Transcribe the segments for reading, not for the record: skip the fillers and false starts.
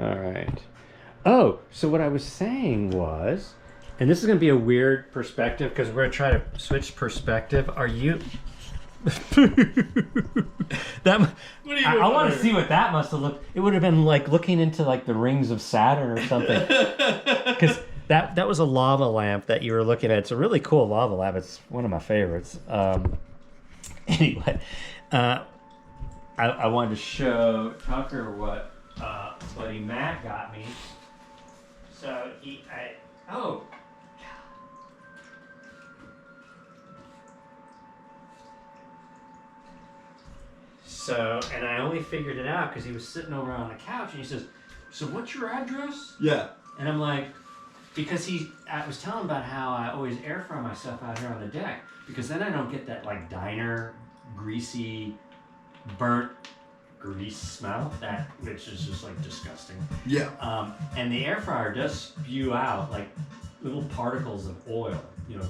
All right. Oh, so what I was saying was, and this is going to be a weird perspective because we're going to try to switch perspective. Are you... that what are you I want to see what that must have looked. It would have been like looking into like the rings of Saturn or something. Because that was a lava lamp that you were looking at. It's a really cool lava lamp. It's one of my favorites. Anyway, I wanted to show Tucker what buddy Matt got me. So So, and I only figured it out because he was sitting over on the couch and he says, "So what's your address?" Yeah. And I'm like, because I was telling about how I always air fry myself out here on the deck because then I don't get that like diner greasy, burnt grease smell which is just like disgusting. Yeah. And the air fryer does spew out like little particles of oil,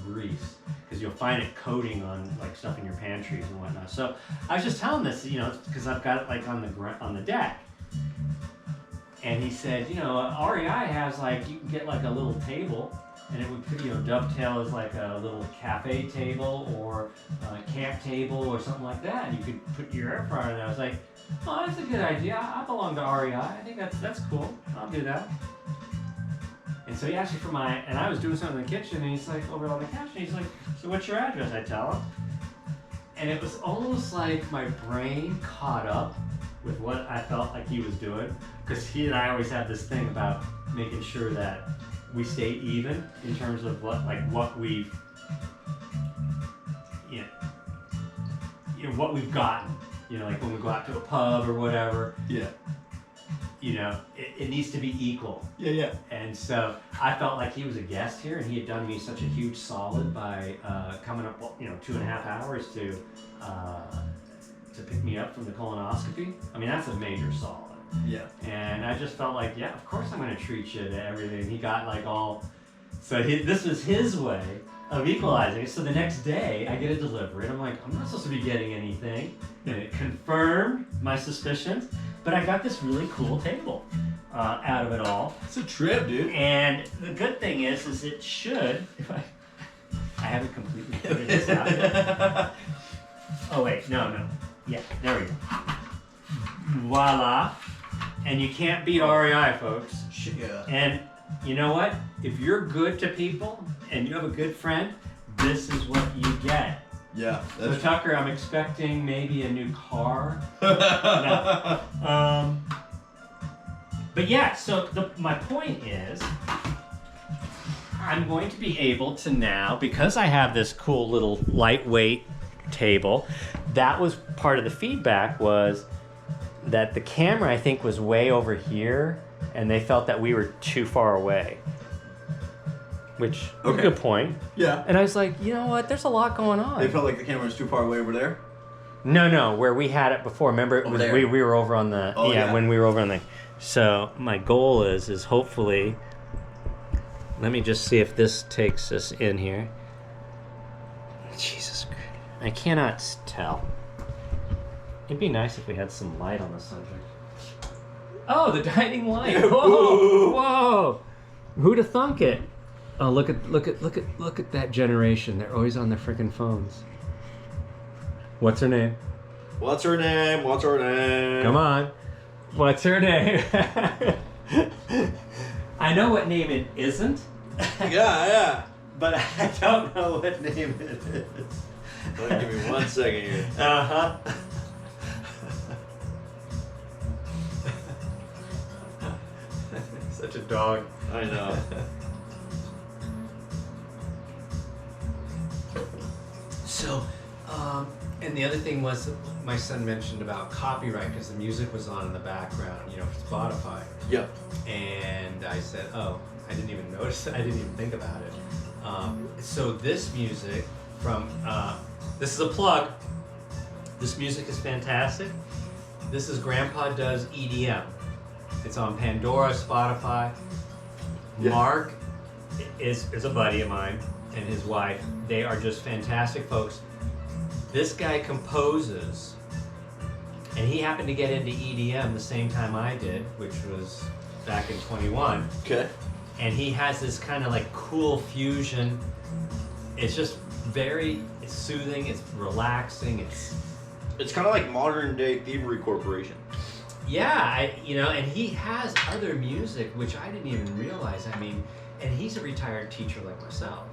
grease, because you'll find it coating on like stuff in your pantries and whatnot. So I was just telling this, because I've got it like on the deck. And he said, REI has like, you can get like a little table and it would dovetail as like a little cafe table or a camp table or something like that. And you could put your air fryer in there. I was like, oh, that's a good idea. I belong to REI. I think that's cool. I'll do that. And so he asked me for and I was doing something in the kitchen, and he's like over on the couch, and he's like, "So what's your address?" I tell him. And it was almost like my brain caught up with what I felt like he was doing, because he and I always have this thing about making sure that we stay even in terms of what we've, what we've gotten. Like when we go out to a pub or whatever. Yeah. It needs to be equal. Yeah. And so I felt like he was a guest here, and he had done me such a huge solid by coming up, 2.5 hours to pick me up from the colonoscopy. I mean, that's a major solid. Yeah. And I just felt like, yeah, of course I'm going to treat you to everything. He got like all, so this was his way of equalizing. So the next day I get a delivery, and I'm like, I'm not supposed to be getting anything. And it confirmed my suspicions. But I got this really cool table out of it all. It's a trip, dude. And the good thing is it should, if I haven't completely figured this out yet. Oh wait, no. Yeah, there we go. Voila. And you can't beat REI, folks. Yeah. And you know what? If you're good to people and you have a good friend, this is what you get. Yeah. So Tucker, I'm expecting maybe a new car. No. But yeah, so my point is, I'm going to be able to now, because I have this cool little lightweight table, that was part of the feedback, was that the camera, I think, was way over here, and they felt that we were too far away. Which, okay. Good point. Yeah. And I was like, you know what? There's a lot going on. They felt like the camera was too far away over there? No, where we had it before. Remember, it was we were over on the... Oh, yeah, when we were over on the... So, my goal is hopefully... Let me just see if this takes us in here. Jesus Christ. I cannot tell. It'd be nice if we had some light on the subject. Oh, the dining light. Whoa. Who'd have thunk it? Oh, look at that generation. They're always on their freaking phones. What's her name? What's her name? Come on. What's her name? I know what name it isn't. Yeah. But I don't know what name it is. Well, give me 1 second here. Uh-huh. Such a dog. I know. So, and the other thing was my son mentioned about copyright because the music was on in the background, for Spotify. Yep. And I said, oh, I didn't even notice it. I didn't even think about it. So this music from, this is a plug. This music is fantastic. This is Grandpa Does EDM. It's on Pandora, Spotify. Yeah. Mark is a buddy of mine and his wife. They are just fantastic folks. This guy composes, and he happened to get into EDM the same time I did, which was back in 21. Okay. And he has this kind of like cool fusion. It's just it's soothing, it's relaxing, It's kind of like modern day Thievery Corporation. yeah, and he has other music which I didn't even realize. I mean, and he's a retired teacher like myself,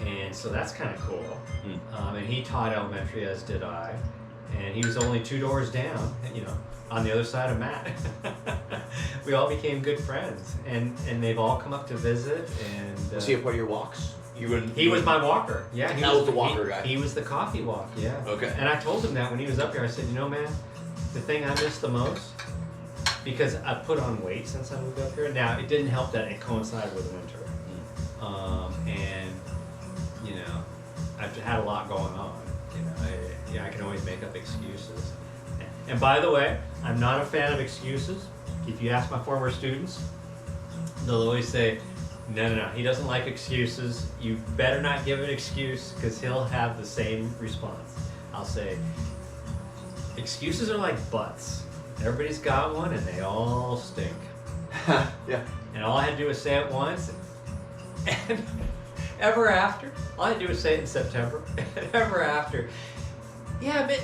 and so that's kind of cool. And he taught elementary, as did I, and he was only 2 doors down, on the other side of Matt. We all became good friends, and they've all come up to visit. And Was he a part of your walks? He was my walker. Yeah, That was the walker guy. He was the coffee walk. Yeah. Okay. And I told him that when he was up here. I said, man, the thing I miss the most, because I put on weight since I moved up here. Now it didn't help that it coincided with winter, and I've had a lot going on. I can always make up excuses. And by the way, I'm not a fan of excuses. If you ask my former students, they'll always say, no, he doesn't like excuses. You better not give an excuse, because he'll have the same response. I'll say, excuses are like butts. Everybody's got one and they all stink. Yeah. And all I had to do was say it once, and ever after, all I had to do was say it in September, and ever after, yeah, but,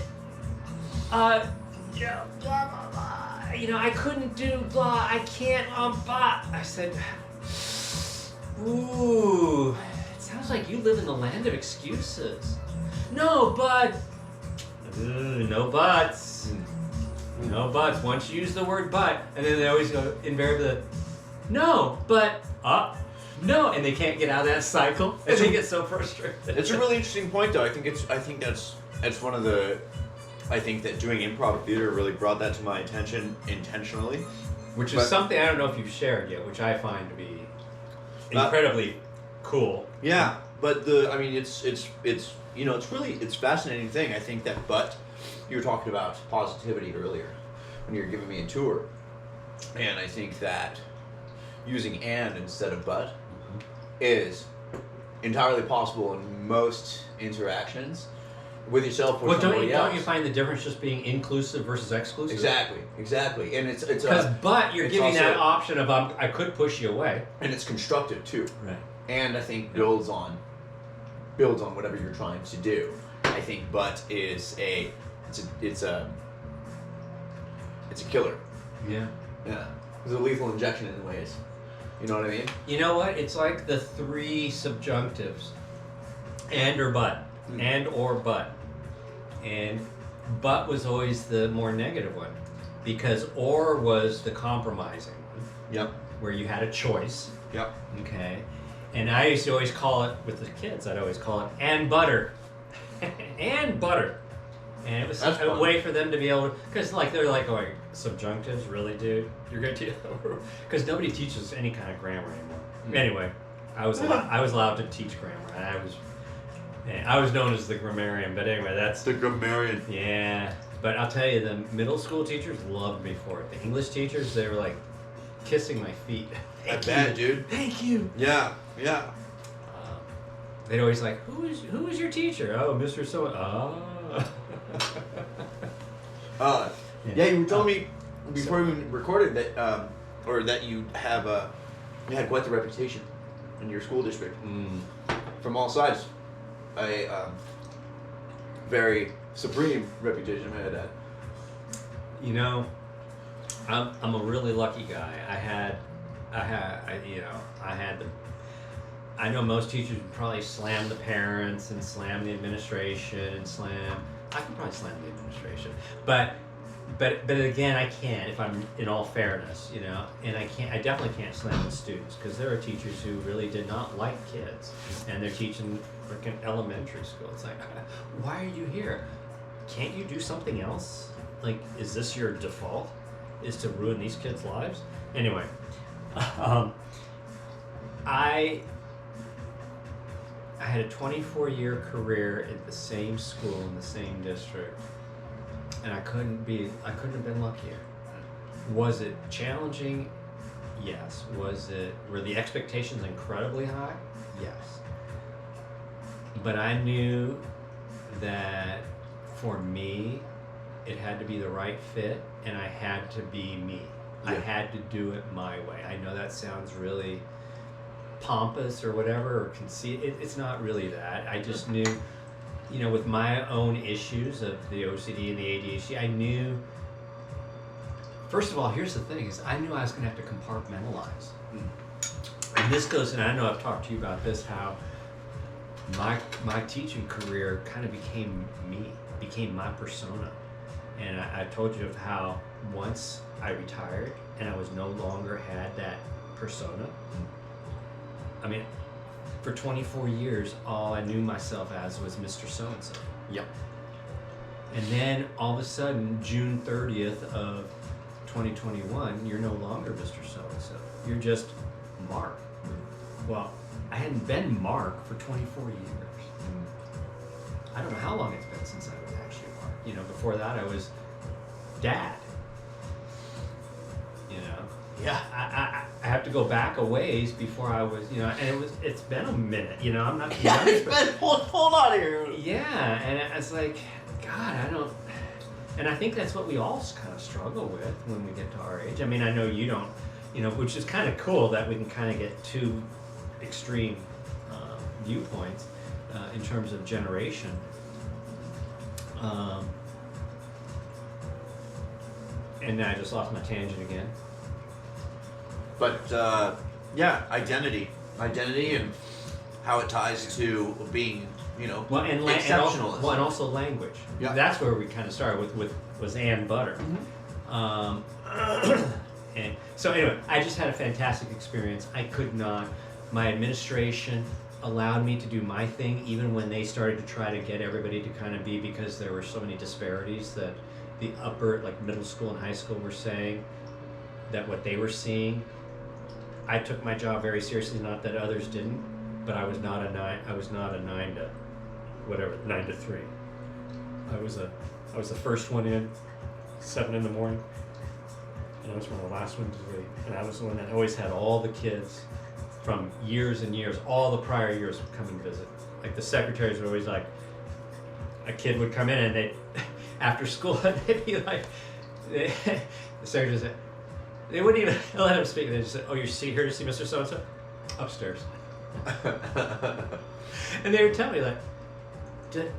blah, blah, blah. I couldn't do blah, I can't, blah. I said, ooh, it sounds like you live in the land of excuses. No, but, no buts. No buts. Once you use the word but, and then they always go invariably, no, but, no, and they can't get out of that cycle, and they get so frustrated. It's a really interesting point, though. I think that's one of the. I think that doing improv theater really brought that to my attention intentionally. Which is something I don't know if you've shared yet, which I find to be incredibly cool. Yeah, but it's it's fascinating thing. I think that, but you were talking about positivity earlier when you were giving me a tour, and I think that using and instead of but is entirely possible in most interactions with yourself or somebody else. Don't you find the difference just being inclusive versus exclusive? Exactly, and it's because but you're giving that option of I could push you away, and it's constructive too. Right. And I think builds on whatever you're trying to do. I think but is it's a killer. Yeah. Yeah. It's a lethal injection in ways. You know what I mean? You know what? It's like the 3 subjunctives. And or but. And or but. And but was always the more negative one. Because or was the compromising one. Yep. Where you had a choice. Yep. Okay. And I used to always call it, with the kids, I'd always call it and butter. And butter. And it was a way for them to be able to, because they're like going, subjunctives, really, dude? You're going to, because nobody teaches any kind of grammar anymore. Anyway, I was allowed to teach grammar, and I was known as the grammarian. But anyway, that's the grammarian. Yeah, but I'll tell you, the middle school teachers loved me for it. The English teachers, they were like kissing my feet. I bet, dude. Thank you. Yeah. They'd always like, who is your teacher? Oh, Mr. So. Yeah, you were telling me before we recorded that, or that you had quite the reputation in your school district from all sides. A very supreme reputation, I had that. I'm a really lucky guy. I know most teachers would probably slam the parents and slam the administration and I can probably slam the administration, but again, I can't, if I'm in all fairness, and I definitely can't slam the students, because there are teachers who really did not like kids, and they're teaching freaking elementary school. It's like, why are you here? Can't you do something else? Like, is this your default? Is to ruin these kids' lives? Anyway, I had a 24-year career at the same school in the same district, and I couldn't have been luckier. Was it challenging? Yes. Were the expectations incredibly high? Yes. But I knew that for me, it had to be the right fit, and I had to be me. I had to do it my way. I know that sounds really pompous or whatever, or conceited. It's not really that. I just knew, you know, with my own issues of the OCD and the ADHD, I knew, first of all, here's the thing, is I knew I was going to have to compartmentalize. And this goes, and I know I've talked to you about this, how my teaching career kind of became me, became my persona. And I told you of how once I retired and I was no longer had that persona. I mean, for 24 years, all I knew myself as was Mr. So-and-so. Yep. And then all of a sudden, June 30th of 2021, you're no longer Mr. So-and-so. You're just Mark. Well, I hadn't been Mark for 24 years. I don't know how long it's been since I was actually Mark. You know, before that I was Dad. You know? Yeah. I have to go back a ways before I was, you know, and it's been a minute, you know, I'm not Yeah, it's been, hold on here. Yeah, and it's like, God, I don't, and I think that's what we all kind of struggle with when we get to our age. I mean, I know you don't, you know, which is kind of cool that we can kind of get two extreme viewpoints in terms of generation. And I just lost my tangent again. But yeah, identity and how it ties to being, you know, exceptional. And also language. Yeah. That's where we kind of started with was Ann Butter. And so anyway, I just had a fantastic experience. I could not. My administration allowed me to do my thing, even when they started to try to get everybody to kind of be, because there were so many disparities that the upper, like middle school and high school, were saying that what they were seeing. I took my job very seriously, not that others didn't, but I was not a 9 to 3. I was the first one in, 7 in the morning, and I was one of the last ones to leave. And I was the one that always had all the kids from years and years, all the prior years would come and visit. Like the secretaries were always like, a kid would come in and they, after school, they'd be like, the secretary said, they wouldn't even let him speak. They just said, "Oh, you're here to see Mr. So-and-so? Upstairs." And they would tell me, like, did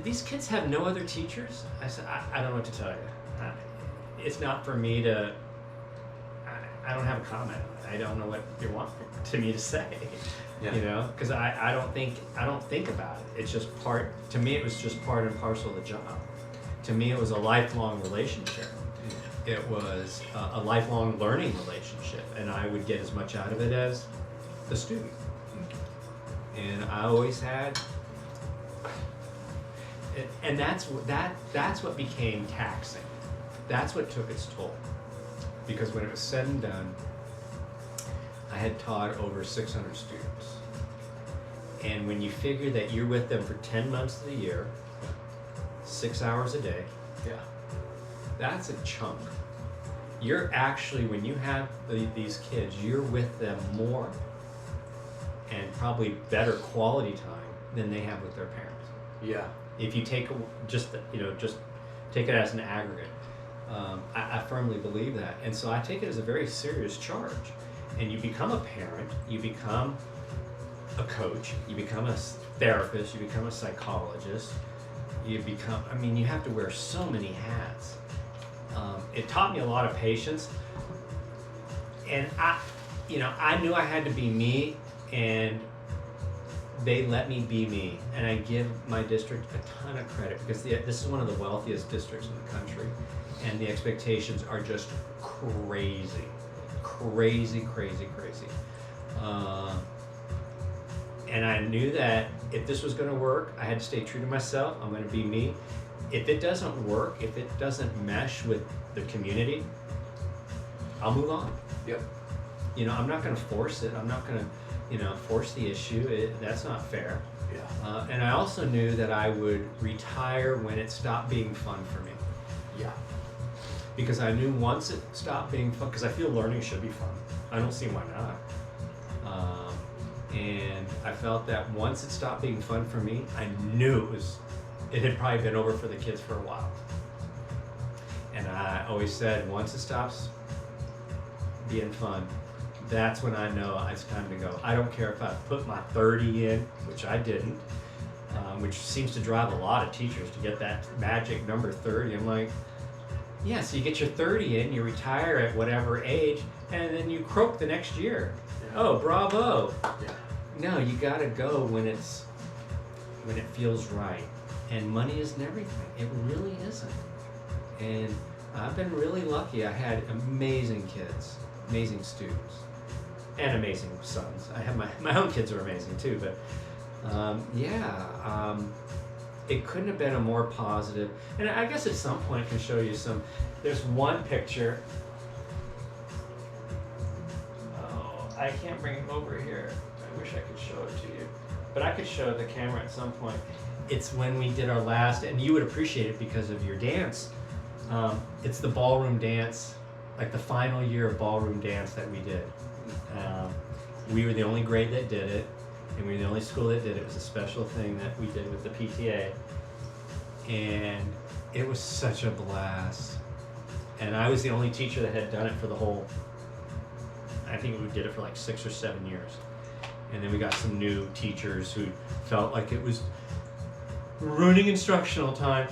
these kids have no other teachers? I said, I don't know what to tell you. It's not for me to, I don't have a comment. I don't know what you want me to say. Yeah. You know, because I don't think about it. It's just part, to me it was just part and parcel of the job. To me it was a lifelong relationship. It was a lifelong learning relationship, and I would get as much out of it as the student. And I always had, and that's what became taxing. That's what took its toll. Because when it was said and done, I had taught over 600 students. And when you figure that you're with them for 10 months of the year, 6 hours a day, yeah, that's a chunk. You're actually, when you have these kids, you're with them more and probably better quality time than they have with their parents. Yeah. If you take just take it as an aggregate. I firmly believe that. And so I take it as a very serious charge. And you become a parent, you become a coach, you become a therapist, you become a psychologist, you have to wear so many hats. It taught me a lot of patience, and I knew I had to be me, and they let me be me. And I give my district a ton of credit, because this is one of the wealthiest districts in the country, and the expectations are just crazy. And I knew that if this was going to work, I had to stay true to myself. I'm going to be me. If it doesn't work, if it doesn't mesh with the community, I'll move on. Yep. I'm not going to force it. I'm not going to, force the issue. That's not fair. Yeah. And I also knew that I would retire when it stopped being fun for me. Yeah. Because I knew once it stopped being fun, because I feel learning should be fun. I don't see why not. And I felt that once it stopped being fun for me, I knew it had probably been over for the kids for a while. And I always said, once it stops being fun, that's when I know it's time to go. I don't care if I put my 30 in, which I didn't, which seems to drive a lot of teachers to get that magic number 30. I'm like, yeah, so you get your 30 in, you retire at whatever age, and then you croak the next year. Yeah. Oh, bravo. Yeah. No, you gotta go when it feels right. And money isn't everything. It really isn't. And I've been really lucky. I had amazing kids, amazing students, and amazing sons. I have my own kids are amazing too, but it couldn't have been a more positive. And I guess at some point I can show you some. There's one picture. Oh, I can't bring it over here. I wish I could show it to you, but I could show the camera at some point. It's when we did our last, and you would appreciate it because of your dance. It's the ballroom dance, like the final year of ballroom dance that we did. We were the only grade that did it, and we were the only school that did it. It was a special thing that we did with the PTA, and it was such a blast. And I was the only teacher that had done it for the whole, I think we did it for like 6 or 7 years. And then we got some new teachers who felt like it was ruining instructional time.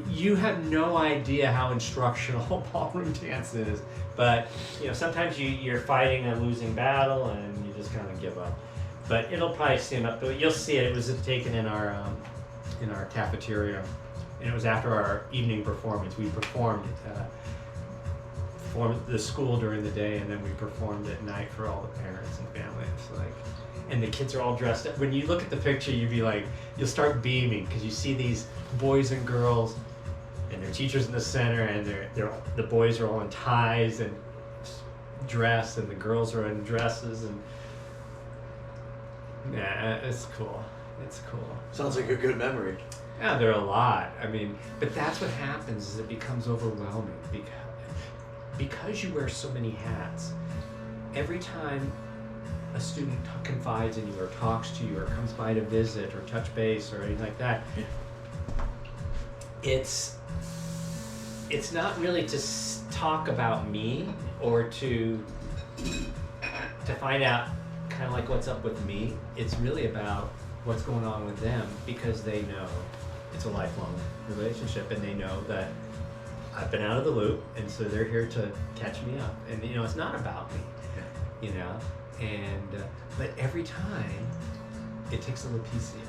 You have no idea how instructional ballroom dance is, but sometimes you're fighting a losing battle and you just kind of give up. But it'll probably stand up. You'll see it. It was taken in our cafeteria, and it was after our evening performance. We performed the school during the day, and then we performed at night for all the parents and families. And the kids are all dressed up. When you look at the picture, you'll start beaming because you see these boys and girls, and their teachers in the center, and the boys are all in ties and dressed, and the girls are in dresses, and yeah, it's cool. It's cool. Sounds like a good memory. Yeah, there are a lot. I mean, but that's what happens is it becomes overwhelming because you wear so many hats. Every time a student confides in you or talks to you or comes by to visit or touch base or anything like that, it's not really to talk about me or to find out kind of like what's up with me. It's really about what's going on with them because they know it's a lifelong relationship and they know that I've been out of the loop, and so they're here to catch me up. And it's not about me, And but every time it takes a little piece of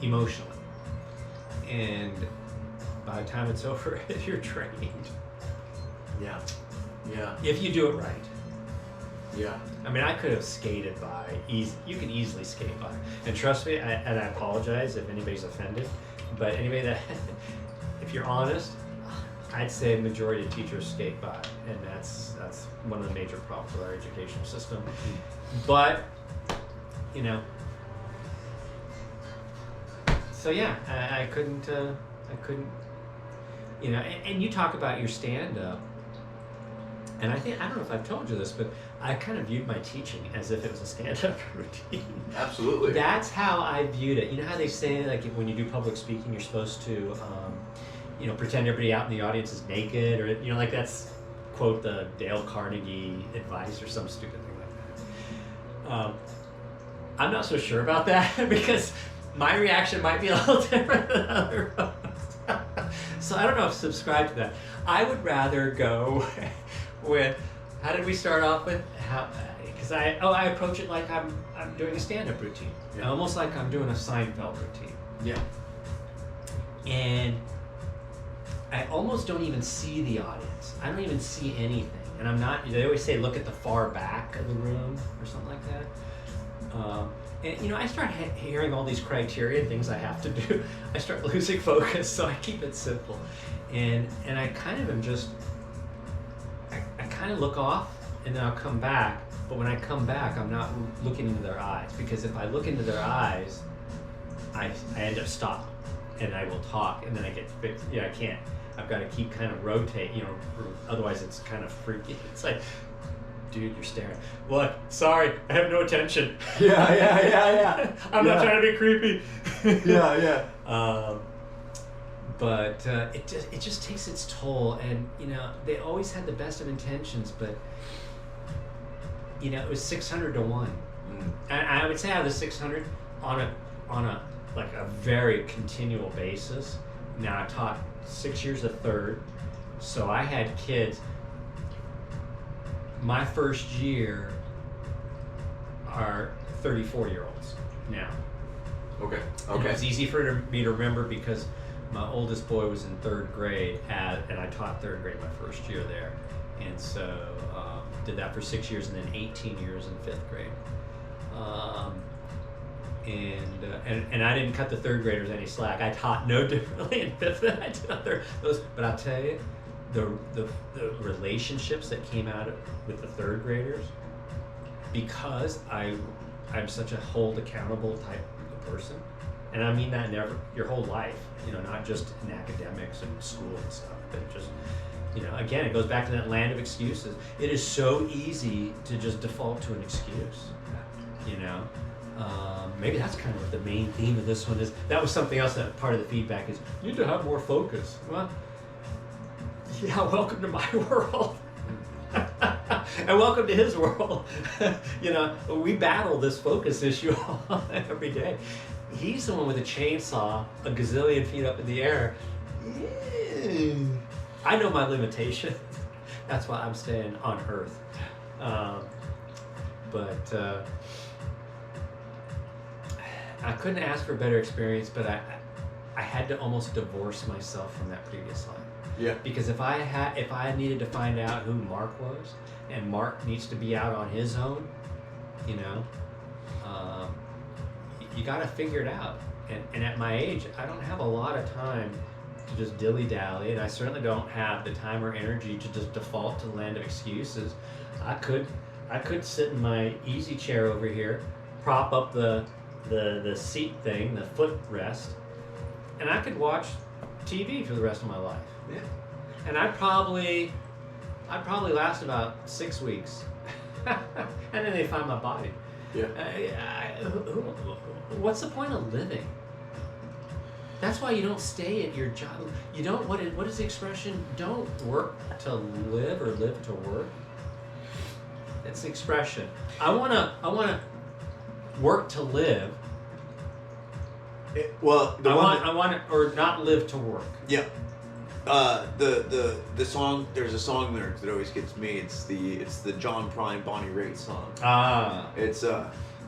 you emotionally, and by the time it's over, you're drained. Yeah. If you do it right. Yeah. I mean, I could have skated by. You can easily skate by, and trust me. And I apologize if anybody's offended, but anybody that, if you're honest, I'd say a majority of teachers skate by, and that's one of the major problems with our education system. Mm-hmm. But so yeah, I couldn't, and you talk about your stand-up, and I don't know if I've told you this, but I kind of viewed my teaching as if it was a stand-up routine. Absolutely. That's how I viewed it. You know how they say, like, when you do public speaking, you're supposed to, pretend everybody out in the audience is naked, or, like that's, quote, the Dale Carnegie advice or some stupid thing like that. I'm not so sure about that because my reaction might be a little different than other folks. So I don't know if I subscribe to that. I would rather go with, how did we start off with? Because I approach it like I'm doing a stand-up routine. Yeah. Almost like I'm doing a Seinfeld routine. Yeah. And I almost don't even see the audience. I don't even see anything. And I'm not, they always say look at the far back of the room or something like that. And I start hearing all these criteria, things I have to do. I start losing focus, so I keep it simple. And I kind of am just, I kind of look off and then I'll come back. But when I come back, I'm not looking into their eyes, because if I look into their eyes, I end up stopping and I will talk, and then I get fixed. I can't. I've got to keep kind of rotate, otherwise it's kind of freaky. It's like, dude, you're staring. What? Sorry, I have no attention. Yeah. I'm not trying to be creepy. Yeah. But it just takes its toll, and they always had the best of intentions, but it was 600 to 1. And I would say out of the 600 on a like a very continual basis. Now I taught 6 years of third, so I had kids. My first year are 34-year-olds now. Okay. And it was easy for me to remember because my oldest boy was in third grade, and I taught third grade my first year there, and so did that for 6 years, and then 18 years in fifth grade. And I didn't cut the third graders any slack. I taught no differently in fifth than I did those. But I'll tell you, the relationships that came out with the third graders, because I'm such a hold accountable type of person, and I mean that your whole life, not just in academics and school and stuff, but just, again, it goes back to that land of excuses. It is so easy to just default to an excuse, maybe that's kind of what the main theme of this one is. That was something else that part of the feedback is, you need to have more focus. Well, yeah, welcome to my world. And welcome to his world. We battle this focus issue every day. He's the one with a chainsaw, a gazillion feet up in the air. I know my limitations. That's why I'm staying on Earth. But I couldn't ask for a better experience, but I had to almost divorce myself from that previous life. Yeah. Because if I needed to find out who Mark was, and Mark needs to be out on his own, you got to figure it out. And at my age, I don't have a lot of time to just dilly-dally, and I certainly don't have the time or energy to just default to the land of excuses. I could sit in my easy chair over here, prop up the seat thing, the footrest, and I could watch TV for the rest of my life. Yeah. And I'd probably last about 6 weeks, and then they find my body. Yeah. What's the point of living? That's why you don't stay at your job. You don't. What is the expression? Don't work to live or live to work. It's the expression. I wanna work to live. I want to, or not live to work. Yeah. The song, there's a song there that always gets me. It's the John Prine Bonnie Raitt song. It's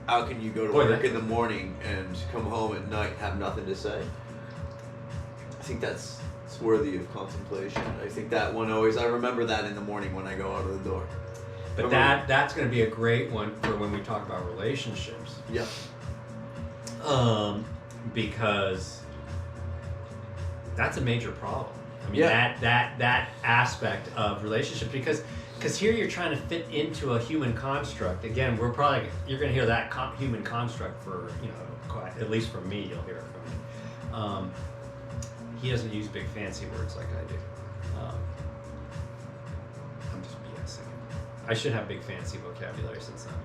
how can you go to work in the morning and come home at night and have nothing to say? I think it's worthy of contemplation. I think that one I remember that in the morning when I go out of the door. But that's going to be a great one for when we talk about relationships. Yeah. Because that's a major problem. I mean, Yeah. that aspect of relationship, because here you're trying to fit into a human construct. Again, you're going to hear that human construct for, quite, at least from me, you'll hear it from me. He doesn't use big fancy words like I do. I'm just BSing. I should have big fancy vocabulary since I'm.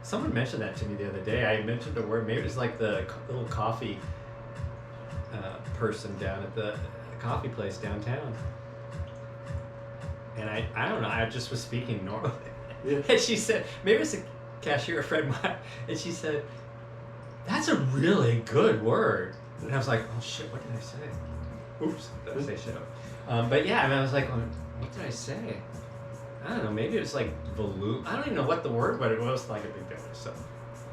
Someone mentioned that to me the other day. I mentioned a word. Maybe it was like the little coffee person down at the coffee place downtown. And I don't know. I just was speaking normally. Yeah. And she said, maybe it's a cashier friend of mine. And she said, "That's a really good word." And I was like, "Oh shit! What did I say? Oops! Did I say shit?" But yeah, I was like, "What did I say?" I don't know, maybe it was like volume. I don't even know what the word, but it was like a big deal. So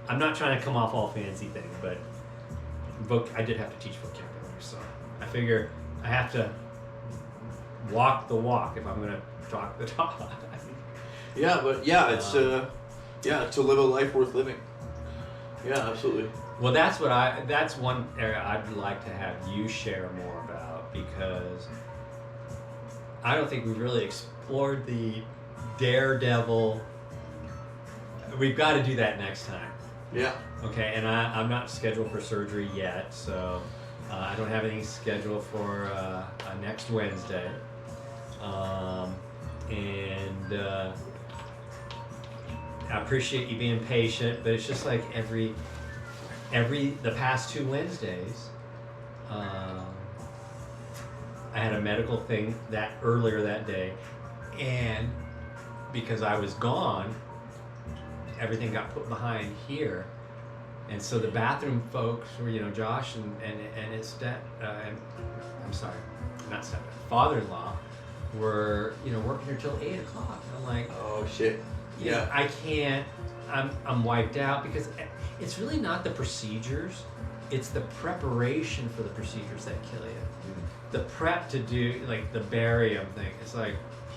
I'm not trying to come off all fancy thing, but I did have to teach vocabulary. So I figure I have to walk the walk if I'm going to talk the talk. Yeah, but yeah, it's to live a life worth living. Yeah, absolutely. Well, that's one area I'd like to have you share more about, because I don't think we've really explored the daredevil. We've got to do that next time. Yeah. Okay, and I'm not scheduled for surgery yet, so I don't have anything scheduled for next Wednesday. And I appreciate you being patient, but it's just like the past 2 Wednesdays, I had a medical thing earlier that day, and because I was gone, everything got put behind here. And so the bathroom folks were, you know, Josh and his I'm sorry, not step, father-in-law were, you know, working here till 8 o'clock. And I'm like, Oh shit. Yeah. I can't, I'm wiped out, because it's really not the procedures, it's the preparation for the procedures that kill you. The prep to do, like the barium thing, it's like,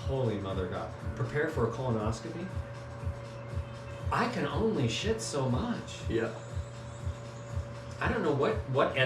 holy mother God. Prepare for a colonoscopy? I can only shit so much. Yeah. I don't know what